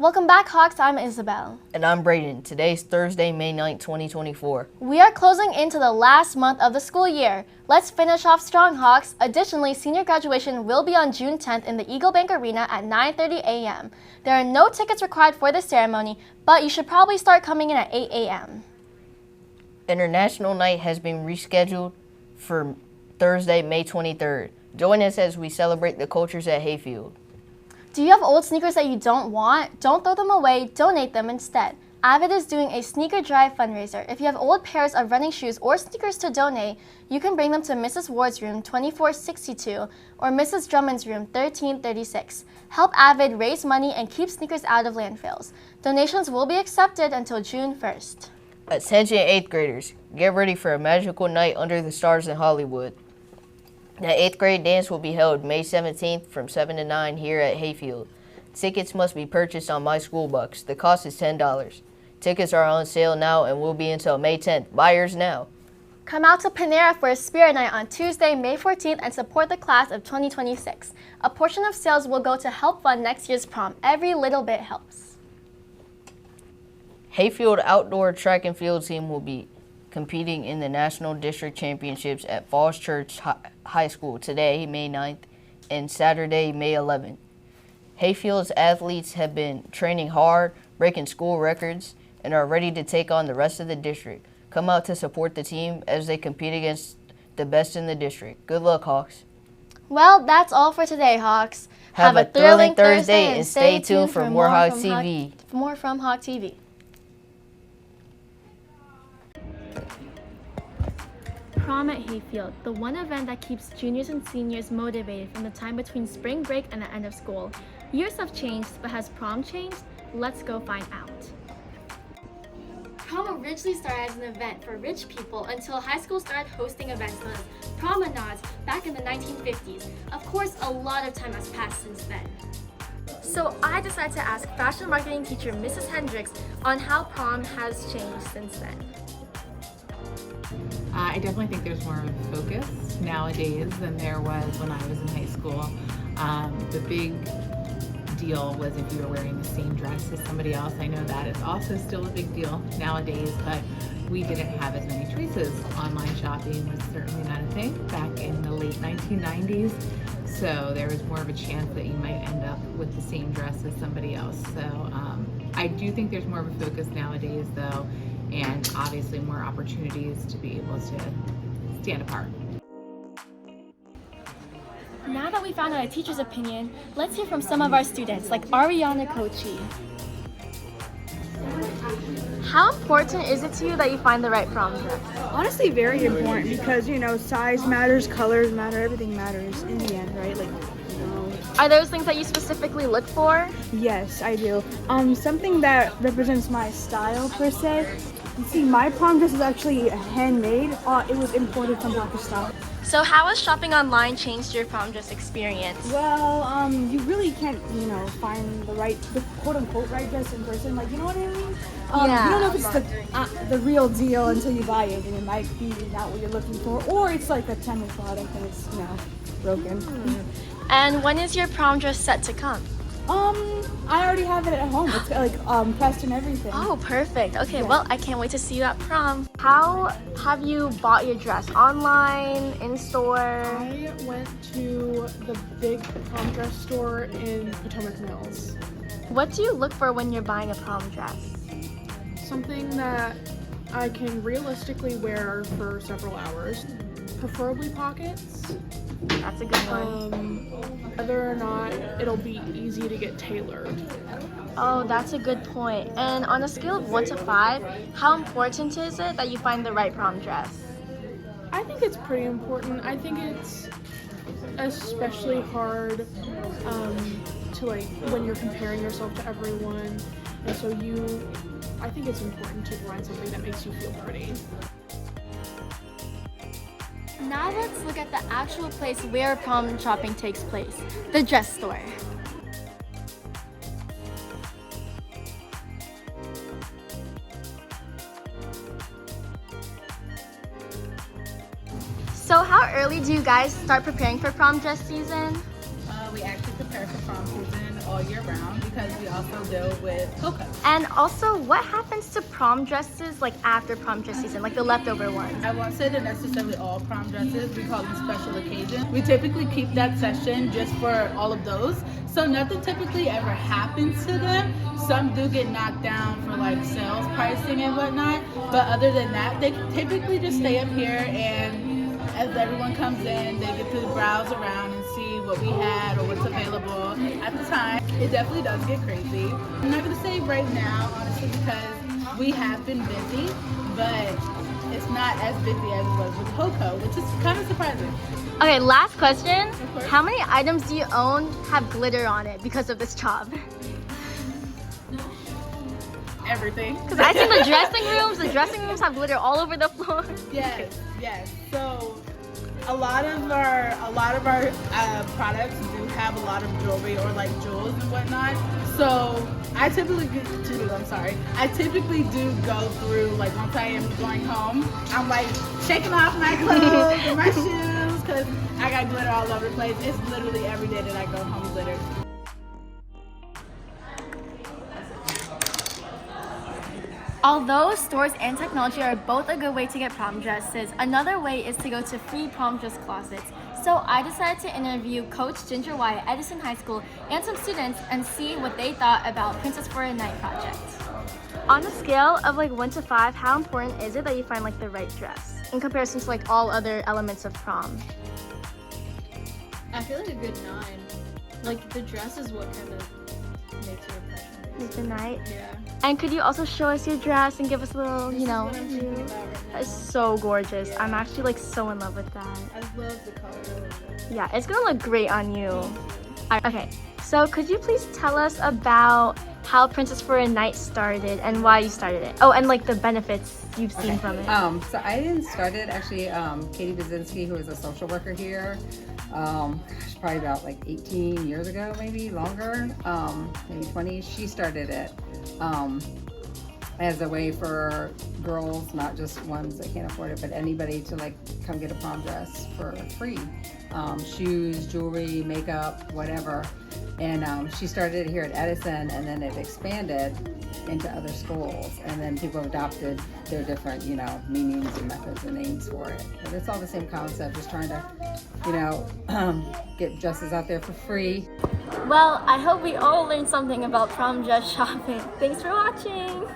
Welcome back, Hawks. I'm Isabel. And I'm Brayden. Today's Thursday, May 9th, 2024. We are closing into the last month of the school year. Let's finish off strong, Hawks. Additionally, senior graduation will be on June 10th in the Eagle Bank Arena at 9:30 a.m. There are no tickets required for the ceremony, but you should probably start coming in at 8 a.m. International Night has been rescheduled for Thursday, May 23rd. Join us as we celebrate the cultures at Hayfield. Do you have old sneakers that you don't want? Don't throw them away, donate them instead. Avid is doing a sneaker drive fundraiser. If you have old pairs of running shoes or sneakers to donate, you can bring them to Mrs. Ward's room 2462 or Mrs. Drummond's room 1336. Help Avid raise money and keep sneakers out of landfills. Donations will be accepted until June 1st. Attention 8th graders, get ready for a magical night under the stars in Hollywood. The 8th grade dance will be held May 17th from 7 to 9 here at Hayfield. Tickets must be purchased on My School Bucks. The cost is $10. Tickets are on sale now and will be until May 10th. Buyers now. Come out to Panera for a Spirit Night on Tuesday, May 14th and support the class of 2026. A portion of sales will go to help fund next year's prom. Every little bit helps. Hayfield Outdoor Track and Field team will be competing in the National District Championships at Falls Church High School today, May 9th, and Saturday, May 11th. Hayfield's athletes have been training hard, breaking school records, and are ready to take on the rest of the district. Come out to support the team as they compete against the best in the district. Good luck, Hawks. Well, that's all for today, Hawks. Have a thrilling Thursday and stay tuned for more Hawk TV. More from Hawk TV. Prom at Hayfield, the one event that keeps juniors and seniors motivated from the time between spring break and the end of school. Years have changed, but has prom changed? Let's go find out. Prom originally started as an event for rich people until high school started hosting events known as promenades back in the 1950s. Of course, a lot of time has passed since then. So I decided to ask fashion marketing teacher Mrs. Hendricks on how prom has changed since then. I definitely think there's more of a focus nowadays than there was when I was in high school. The big deal was if you were wearing the same dress as somebody else. I know that is also still a big deal nowadays, but we didn't have as many choices. Online shopping was certainly not a thing back in the late 1990s, so there was more of a chance that you might end up with the same dress as somebody else. So I do think there's more of a focus nowadays though, and obviously more opportunities to be able to stand apart. Now that we found out a teacher's opinion, let's hear from some of our students, like Ariana Kochi. How important is it to you that you find the right prom dress? Honestly, very important because, size matters, colors matter, everything matters in the end, right? Are those things that you specifically look for? Yes, I do. Something that represents my style, per se. You see, my prom dress is actually handmade. It was imported from Pakistan. So how has shopping online changed your prom dress experience? Well, you really can't, find the quote-unquote right dress in person. You know what I mean? You don't know if it's the real deal until you buy it, and it might be not what you're looking for, or it's like a Temu product and it's, broken. And when is your prom dress set to come? I already have it at home. It's pressed and everything. Oh, perfect. Okay, Yeah. Well, I can't wait to see you at prom. How have you bought your dress? Online, in store? I went to the big prom dress store in Potomac Mills. What do you look for when you're buying a prom dress? Something that I can realistically wear for several hours, preferably pockets. That's a good one. Whether or not it'll be easy to get tailored. Oh, that's a good point. And on a scale of 1 to 5, how important is it that you find the right prom dress? I think it's pretty important. I think it's especially hard to when you're comparing yourself to everyone, and so I think it's important to find something that makes you feel pretty. Now let's look at the actual place where prom shopping takes place, the dress store. So how early do you guys start preparing for prom dress season? We actually prepare for prom season all year round because we also deal with Coco. And also, what happens to prom dresses like after prom dress season, like the leftover ones? I won't say they're necessarily all prom dresses. We call them special occasions. We typically keep that session just for all of those. So nothing typically ever happens to them. Some do get knocked down for like sales pricing and whatnot. But other than that, they typically just stay up here, and as everyone comes in, they get to browse around and see what we had or what's available at the time. It definitely does get crazy. I'm not gonna say right now, honestly, because we have been busy, but it's not as busy as it was with Coco, which is kind of surprising. Okay, last question. course. How many items do you own have glitter on it because of this job? Everything. Because I see the dressing rooms have glitter all over the floor. Yes, yes. So a lot of our products do have a lot of jewelry or like jewels and whatnot. So I typically do go through, like, once I am going home, I'm like shaking off my clothes and my shoes because I got glitter all over the place. It's literally every day that I go home glitter. Although stores and technology are both a good way to get prom dresses, another way is to go to free prom dress closets. So I decided to interview Coach Ginger Y at Edison High School and some students and see what they thought about Princess for a Night project. On a scale of like 1 to 5, how important is it that you find like the right dress in comparison to like all other elements of prom? I feel like a good 9. Like the dress is what kind of makes your impression. Like the night? Yeah. And could you also show us your dress and give us a little, you know, What I'm thinking view? about right now. It's so gorgeous. Yeah. I'm actually like so in love with that. I love the color of it. Yeah, it's gonna look great on you. Okay, so could you please tell us about how Princess for a Night started and why you started it? Oh, and like the benefits you've seen from it. So I didn't start it, actually. Katie Bazinski, who is a social worker here, probably about like 18 years ago, maybe longer, maybe 20, she started it as a way for girls, not just ones that can't afford it, but anybody to like come get a prom dress for free. Shoes, jewelry, makeup, whatever. And she started it here at Edison, and then it expanded into other schools, and then people adopted their different, you know, meanings and methods and names for it. But it's all the same concept, just trying to, you know, get dresses out there for free. Well, I hope we all learned something about prom dress shopping. Thanks for watching.